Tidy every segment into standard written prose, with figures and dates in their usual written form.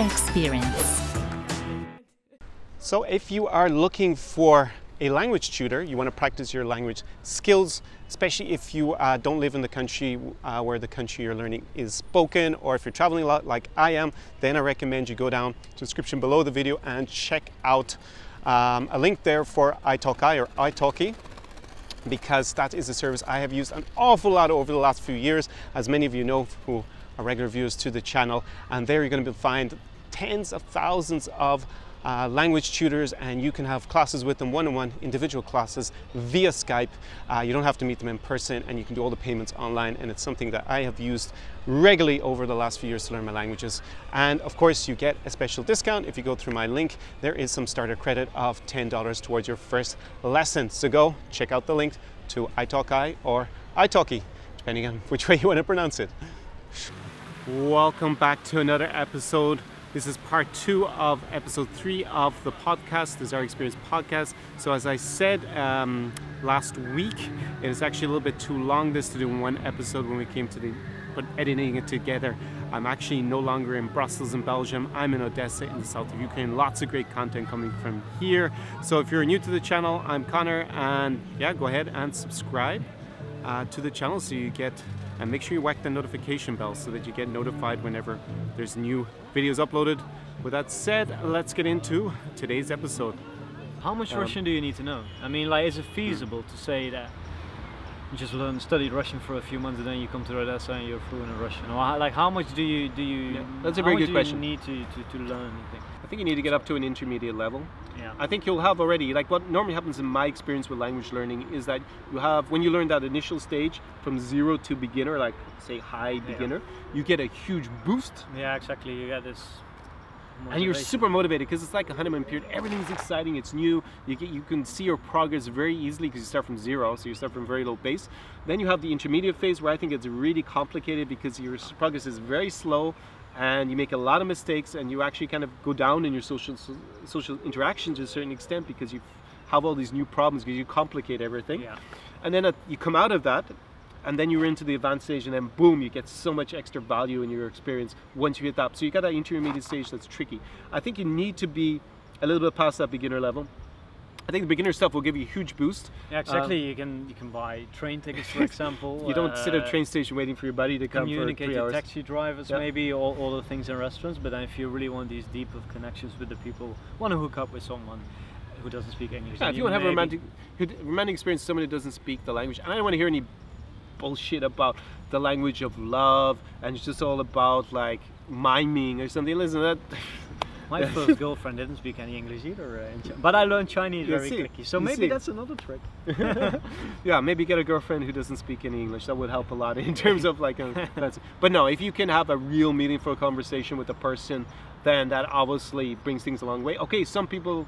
experience. So if you are looking for a language tutor, you want to practice your language skills, especially if you don't live in the country where the country you're learning is spoken, or if you're traveling a lot like I am, then I recommend you go down to the description below the video and check out a link there for italki or italki, because that is a service I have used an awful lot over the last few years, as many of you know who are regular viewers to the channel. And there you're going to find tens of thousands of language tutors, and you can have classes with them, one-on-one individual classes via Skype. You don't have to meet them in person, and you can do all the payments online, and it's something that I have used regularly over the last few years to learn my languages. And of course you get a special discount if you go through my link. There is some starter credit of $10 towards your first lesson, so go check out the link to italki or italki, depending on which way you want to pronounce it. Welcome back to another episode. This is part 2 of episode 3 of the podcast, the Zara Experience podcast. So as I said last week, it is actually a little bit too long this to do in one episode when we came to editing it together. I'm actually no longer in Brussels in Belgium. I'm in Odessa in the south of Ukraine. Lots of great content coming from here. So if you're new to the channel, I'm Connor, and yeah, go ahead and subscribe to the channel so you get, and make sure you whack the notification bell so that you get notified whenever there's new videos uploaded. With that said, let's get into today's episode. How much Russian do you need to know? I mean, like, is it feasible to say that you just studied Russian for a few months and then you come to Odessa and you're fluent in Russian? Or like, how much do you Yeah, that's a very good question. Need to learn anything? I think you need to get up to an intermediate level. Yeah. I think you'll have already, like what normally happens in my experience with language learning is that you have, when you learn that initial stage from 0 to beginner, like say high beginner, you get a huge boost. Yeah, exactly. You get this motivation. And you're super motivated because it's like a honeymoon period. Everything's exciting, it's new. You can see your progress very easily because you start from 0, so you start from very low base. Then you have the intermediate phase where I think it's really complicated because your progress is very slow, and you make a lot of mistakes, and you actually kind of go down in your social interactions to a certain extent because you have all these new problems because you complicate everything. Yeah. And then you come out of that, and then you're into the advanced stage, and then boom, you get so much extra value in your experience once you hit that. So you got that intermediate stage that's tricky. I think you need to be a little bit past that beginner level. I think the beginner stuff will give you a huge boost. Yeah, exactly. You can buy train tickets, for example. You don't sit at a train station waiting for your buddy to come for 3 hours. Communicate to taxi drivers, maybe all the things in restaurants. But then if you really want these deep of connections with the people, want to hook up with someone who doesn't speak English. Yeah, if you want to have a romantic experience with someone who doesn't speak the language, and I don't want to hear any bullshit about the language of love and it's just all about like miming or something. Listen, that. My first girlfriend didn't speak any English either, but I learned Chinese very quickly, so maybe that's another trick. Yeah, maybe get a girlfriend who doesn't speak any English. That would help a lot in terms of like, but no, if you can have a real meaningful conversation with a person, then that obviously brings things a long way. Okay, some people,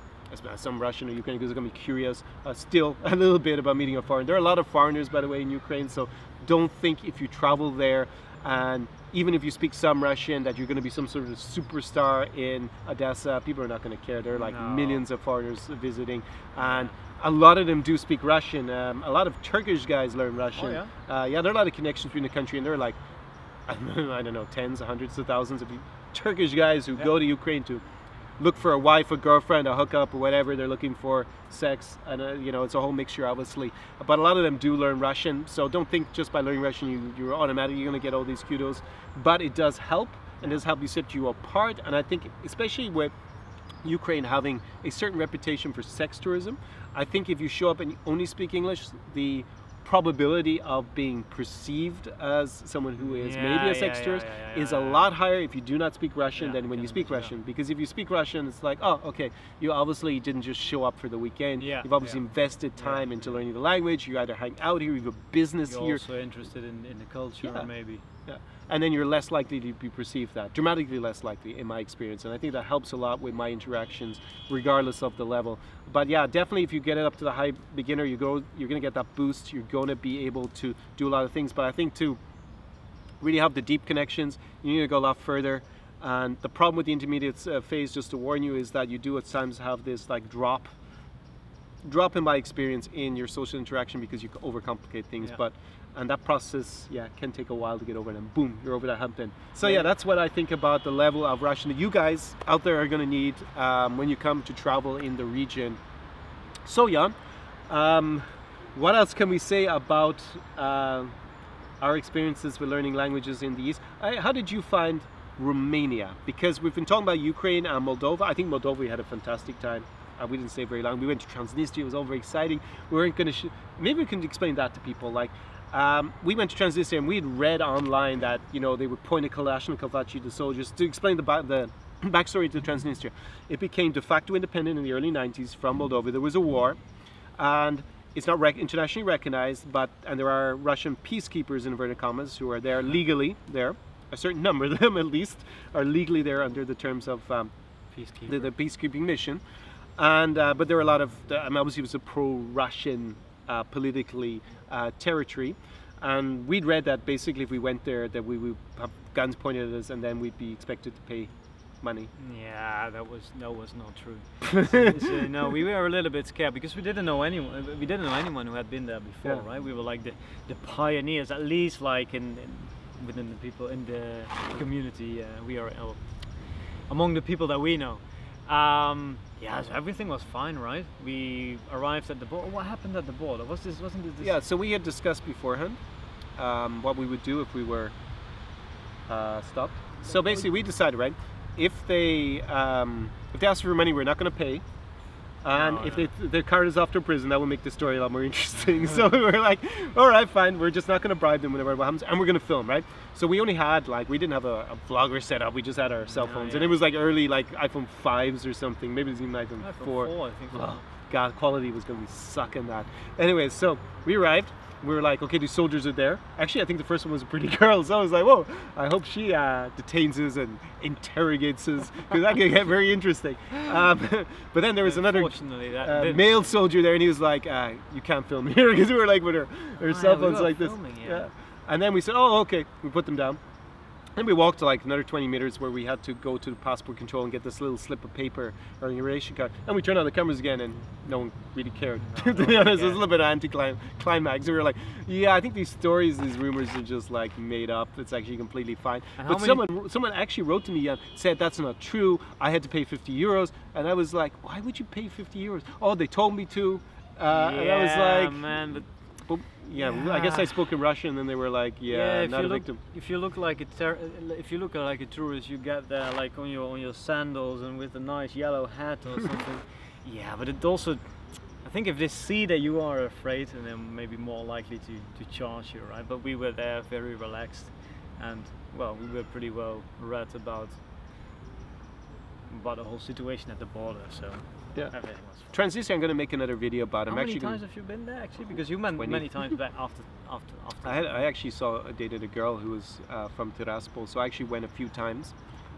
some Russian or Ukrainians are going to be curious still a little bit about meeting a foreigner. There are a lot of foreigners, by the way, in Ukraine, so don't think if you travel there and even if you speak some Russian that you're going to be some sort of superstar in Odessa. People are not going to care. There are like millions of foreigners visiting, and a lot of them do speak Russian. A lot of Turkish guys learn Russian. Oh, yeah? Yeah, there are a lot of connections between the country, and there are like, I don't know, tens, hundreds of thousands of Turkish guys who go to Ukraine to look for a wife, a girlfriend, a hookup, or whatever. They're looking for sex, and you know, it's a whole mixture, obviously. But a lot of them do learn Russian, so don't think just by learning Russian you're automatically going to get all these kudos. But it does help, and it does help you set you apart. And I think, especially with Ukraine having a certain reputation for sex tourism, I think if you show up and you only speak English, the probability of being perceived as someone who is maybe a sex tourist is a lot higher if you do not speak Russian than when you speak Russian. Because if you speak Russian, it's like, oh, okay, you obviously didn't just show up for the weekend. You've obviously invested time into learning the language. You either hang out here, you have a business here. You're also interested in the culture, maybe. Yeah. And then you're less likely to be perceived that, dramatically less likely in my experience. And I think that helps a lot with my interactions, regardless of the level. But yeah, definitely if you get it up to the high beginner, you're going to get that boost. You're going to be able to do a lot of things. But I think to really have the deep connections, you need to go a lot further. And the problem with the intermediate phase, just to warn you, is that you do at times have this like drop dropping by experience in your social interaction because you overcomplicate things, Yeah. and that process, can take a while to get over, and then boom, you're over that hump then. So yeah, that's what I think about the level of Russian that you guys out there are going to need when you come to travel in the region. So Jan, what else can we say about our experiences with learning languages in the East? How did you find Romania? Because we've been talking about Ukraine and Moldova. I think Moldova, we had a fantastic time. We didn't stay very long. We went to Transnistria. It was all very exciting. We weren't going to. Maybe we can explain that to people. Like, we went to Transnistria and we had read online that they would point a Kalashnikov at you, the soldiers, to explain the backstory to Transnistria. It became de facto independent in the early 90s from Moldova. There was a war, and it's not internationally recognized. And there are Russian peacekeepers, in inverted commas, who are there legally. There, a certain number of them at least are legally there under the terms of the peacekeeping mission. And but there were a lot of, obviously it was a pro-Russian politically territory, and we'd read that basically if we went there that we would have guns pointed at us and then we'd be expected to pay money. Yeah, that was not true. So, no, we were a little bit scared because we didn't know anyone. We didn't know anyone who had been there before, right? We were like the pioneers, at least like within the people in the community. We are among the people that we know. Yeah, so everything was fine, right? We arrived at the border. What happened at the border? Wasn't this? Yeah, so we had discussed beforehand what we would do if we were stopped. So basically, we decided, right? If they ask for money, we're not going to pay. And their card is off to prison, that will make the story a lot more interesting. So we were like, all right, fine, we're just not going to bribe them whenever what happens, and we're going to film, right? So we only had, we didn't have a vlogger set up, we just had our cell phones. And it was like early, iPhone 5s or something, maybe it was even iPhone 4. I think so. Oh, God, quality was going to be sucking that. Anyway, so we arrived. We were like, okay, the soldiers are there. Actually, I think the first one was a pretty girl, so I was like, whoa, I hope she detains us and interrogates us, because that could get very interesting. But then there was another male soldier there, and he was like, you can't film here, because we were like with our cell phones like this. Yeah. And then we said, oh, okay, we put them down. Then we walked to another 20 meters where we had to go to the passport control and get this little slip of paper or an ration card. And we turned on the cameras again and no one really cared. To be honest, it was a little bit of anti-climax. We were like, yeah, I think these stories, these rumors are just made up. It's actually completely fine. But someone actually wrote to me and said that's not true. I had to pay 50 euros. And I was like, why would you pay 50 euros? Oh, they told me to. And I was like, man, but I guess I spoke in Russian, and then they were like, not a victim. If you look like a tourist, you get there on your sandals and with a nice yellow hat or something. Yeah, but it also, I think if they see that you are afraid, and they're maybe more likely to charge you, right? But we were there very relaxed, and we were pretty well read about the whole situation at the border, so everything was fine. Transnistria, I'm going to make another video about it. How many times have you been there, actually? Because you went many times back after. I actually dated a girl who was from Tiraspol, so I actually went a few times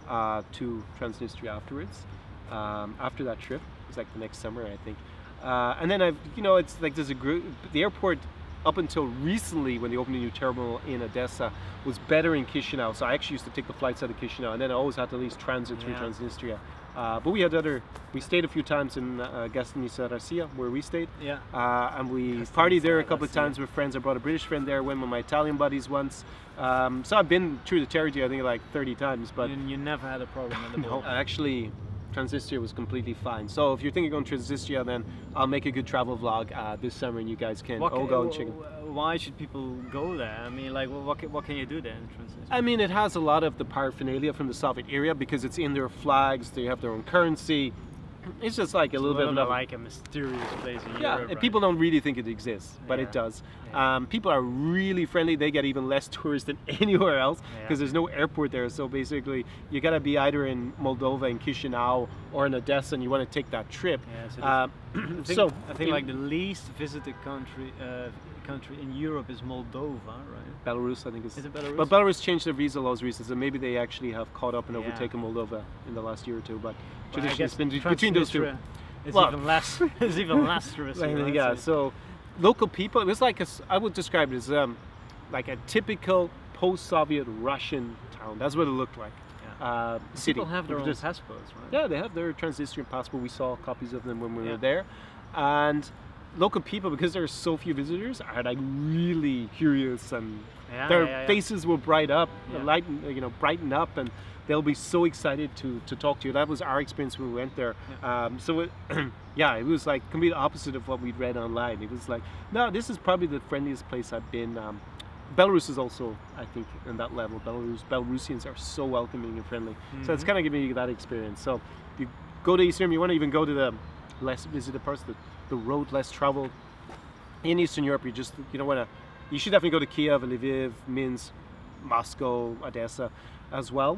to Transnistria afterwards. After that trip, it was the next summer, I think. And then it's there's a group. The airport, up until recently, when they opened a new terminal in Odessa, was better in Chisinau. So I actually used to take the flights out of Chisinau, and then I always had to at least transit through Transnistria. But we stayed a few times in Gastinița Rasia, where we stayed. Yeah. And we partied there a couple of times with friends. I brought a British friend there, went with my Italian buddies once. So I've been through the territory, I think 30 times. But you never had a problem at the border? No, actually, Transnistria was completely fine. So if you're thinking of going to Transnistria, then I'll make a good travel vlog this summer, and you guys can all go and check it. Why should people go there? I mean, what can you do there in Transnistria? I mean, it has a lot of the paraphernalia from the Soviet era because it's in their flags. They have their own currency. It's just a little bit of a mysterious place in Europe. Yeah, and people don't really think it exists, but it does. Yeah. People are really friendly. They get even less tourists than anywhere else because there's no airport there. So basically, you got to be either in Moldova, in Chisinau, or in Odessa, and you want to take that trip. Yeah, so I think the least visited country in Europe is Moldova, right? Belarus, I think is. Is it Belarus? But Belarus changed their visa laws recently, so maybe they actually have caught up and overtaken Moldova in the last year or two. But traditionally, it's been between those two. It's even less. It's even less touristy. Yeah. So local people. It was I would describe it as like a typical post-Soviet Russian town. That's what it looked like. City. People have their own passports, right? Yeah, they have their Transnistrian passport. We saw copies of them when we were there. and local people, because there are so few visitors, are like really curious, and Yeah, their yeah. faces will Yeah. brighten up, and they'll be so excited to talk to you. That was our experience when we went there. So it, yeah, it was like complete opposite of what we'd read online. It was like, no, this is probably the friendliest place I've been. Belarus is also, I think, in that level. Belarusians are so welcoming and friendly. So it's kind of giving you that experience. So if you go to Eastern Europe, you want to even go to the less visited parts, the road less traveled. In Eastern Europe, you don't want to. You should definitely go to Kiev, Lviv, Minsk, Moscow, Odessa, as well.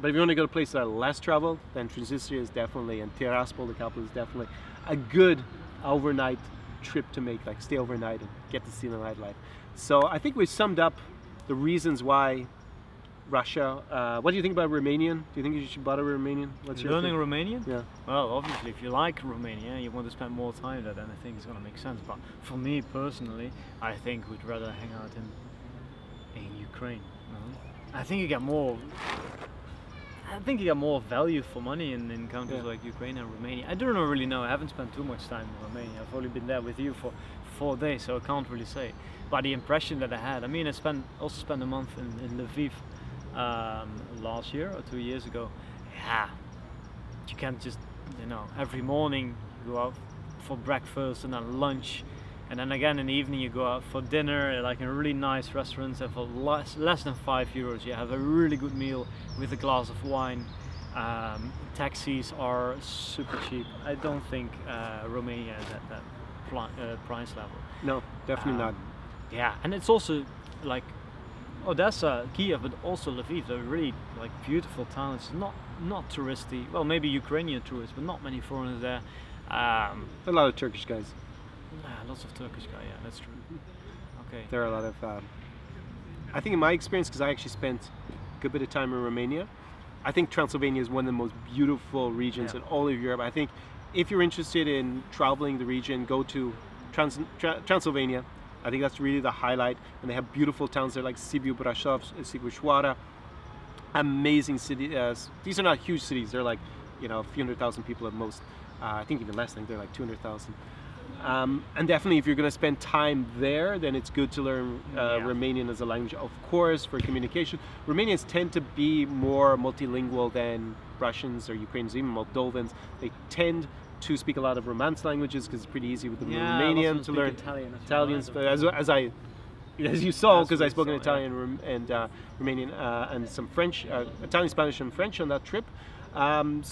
But if you want to go to places that are less traveled, then Transnistria is definitely, and Tiraspol, the capital, is definitely a good overnight trip to make. Like stay overnight and get to see the nightlife. So I think we summed up the reasons why Russia. What do you think about Romanian? Do you think you should bother Romanian? What's your Learning opinion? Romanian? Yeah. Well, obviously, if you like Romania, you want to spend more time there, then I think it's going to make sense. But for me personally, I think we'd rather hang out in Ukraine. I think you get more. I think you get more value for money in countries like Ukraine and Romania. I don't really know. I haven't spent too much time in Romania. I've only been there with you for 4 days, so I can't really say. But the impression that I had, I mean, I also spent a month in Lviv last year or 2 years ago. Yeah, you can't just, every morning you go out for breakfast and then lunch, and then again in the evening you go out for dinner, like in really nice restaurants, and for less than €5 you have a really good meal with a glass of wine. Taxis are super cheap. I don't think Romania is at that price level. No, definitely not. Yeah, and it's also like Odessa, Kiev, but also Lviv. They're really like beautiful towns. Not touristy. Well, maybe Ukrainian tourists, but not many foreigners there. A lot of Turkish guys. Lots of Turkish guys. Yeah, that's true. Okay. There are a lot of. I think in my experience, because I actually spent a good bit of time in Romania, I think Transylvania is one of the most beautiful regions in all of Europe. I think if you're interested in traveling the region, go to Transylvania. I think that's really the highlight, and they have beautiful towns there like Sibiu, Brasov, Sighișoara. Amazing city. These are not huge cities. They're like, a few 100,000 people at most. I think even less. I think they're like 200,000. And definitely, if you're going to spend time there, then it's good to learn Romanian as a language, of course, for communication. Romanians tend to be more multilingual than Russians or Ukrainians, even Moldovans. They tend to speak a lot of Romance languages because it's pretty easy with the Romanian to learn Italian. As you saw, because I spoke in Italian and Romanian and some French, Italian, Spanish, and French on that trip. And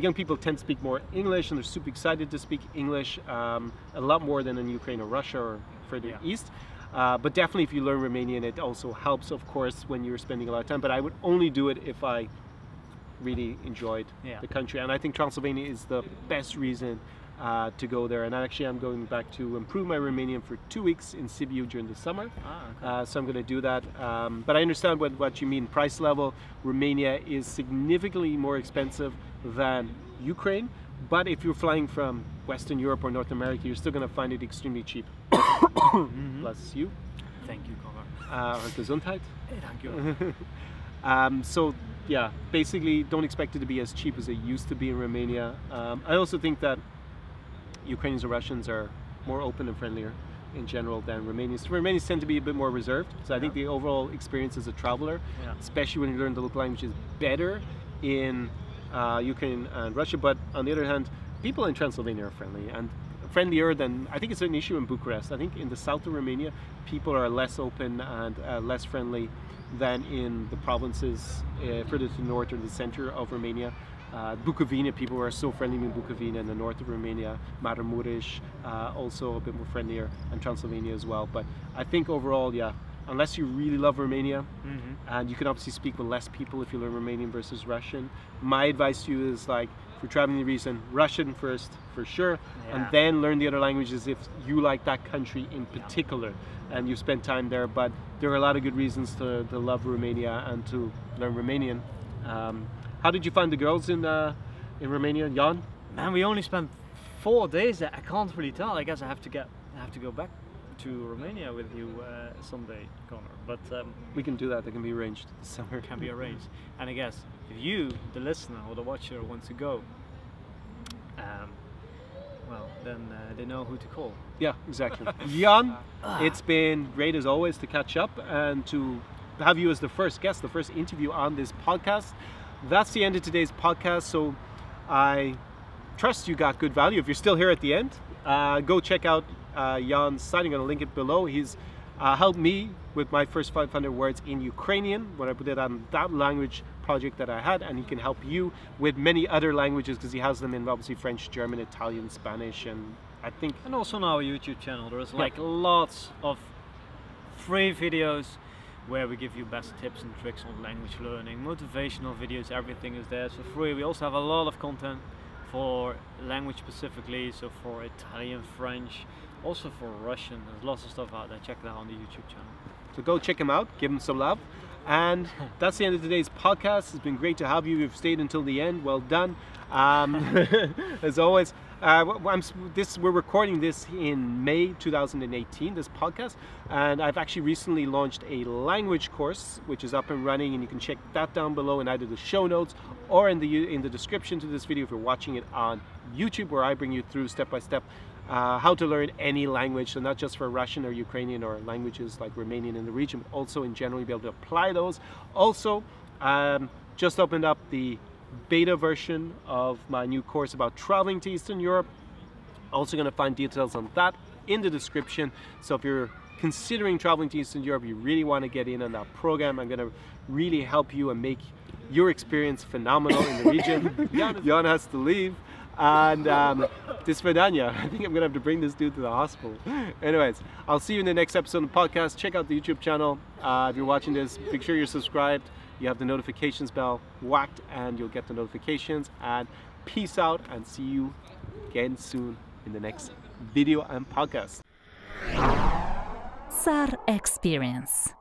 young people tend to speak more English, and they're super excited to speak English a lot more than in Ukraine or Russia or further east. But definitely, if you learn Romanian, it also helps, of course, when you're spending a lot of time. But I would only do it if I really enjoyed the country, and I think Transylvania is the best reason to go there. And actually, I'm going back to improve my Romanian for 2 weeks in Sibiu during the summer. So I'm going to do that. But I understand what you mean. Price level, Romania is significantly more expensive than Ukraine. But if you're flying from Western Europe or North America, you're still going to find it extremely cheap. Bless you. Thank you, Connor. Gesundheit. Thank you. So yeah, basically don't expect it to be as cheap as it used to be in Romania. I also think that Ukrainians or Russians are more open and friendlier in general than Romanians. Romanians tend to be a bit more reserved, so I think the overall experience as a traveler, especially when you learn the local language, is better in Ukraine and Russia. But on the other hand, people in Transylvania are friendly, and friendlier than, I think it's an issue in Bucharest. I think in the south of Romania, people are less open and less friendly than in the provinces further to the north or the center of Romania. Bukovina, people are so friendly in Bukovina in the north of Romania. Maramuresh, also a bit more friendlier, and Transylvania as well. But I think overall, unless you really love Romania, and you can obviously speak with less people if you learn Romanian versus Russian, my advice to you is like, for traveling the region, Russian first, for sure, and then learn the other languages if you like that country in particular and you spend time there. But there are a lot of good reasons to love Romania and to learn Romanian. How did you find the girls in Romania, Jan? Man, we only spent 4 days there. I can't really tell. I guess I have to go back to Romania with you someday, Connor. But we can do that. That can be arranged this summer. Can be arranged. And I guess if you, the listener or the watcher, wants to go, well, then they know who to call. Yeah, exactly. Jan, it's been great as always to catch up and to have you as the first guest, the first interview on this podcast. That's the end of today's podcast. So I trust you got good value. If you're still here at the end, go check out Jan's site. I'm going to link it below. He's helped me with my first 500 words in Ukrainian when I put it on that language project that I had, and he can help you with many other languages because he has them in obviously French, German, Italian, Spanish, and I think... And also on our YouTube channel, there's like lots of free videos where we give you best tips and tricks on language learning, motivational videos, everything is there. So free. We also have a lot of content for language specifically, so for Italian, French, also for Russian. There's lots of stuff out there. Check that out on the YouTube channel. So go check him out, give him some love. And that's the end of today's podcast. It's been great to have you. You've stayed until the end. Well done. As always, we're recording this in May 2018, this podcast. And I've actually recently launched a language course, which is up and running. And you can check that down below in either the show notes or in the description to this video if you're watching it on YouTube, where I bring you through step by step how to learn any language, so not just for Russian or Ukrainian or languages like Romanian in the region, but also in general, be able to apply those. Also, just opened up the beta version of my new course about traveling to Eastern Europe. Also going to find details on that in the description. So if you're considering traveling to Eastern Europe, you really want to get in on that program, I'm going to really help you and make your experience phenomenal in the region. Jan has to leave. And this Vidania, I think I'm gonna have to bring this dude to the hospital. Anyways, I'll see you in the next episode of the podcast. Check out the YouTube channel. If you're watching this, make sure you're subscribed. You have the notifications bell whacked and you'll get the notifications. And peace out, and see you again soon in the next video and podcast. SAR Experience.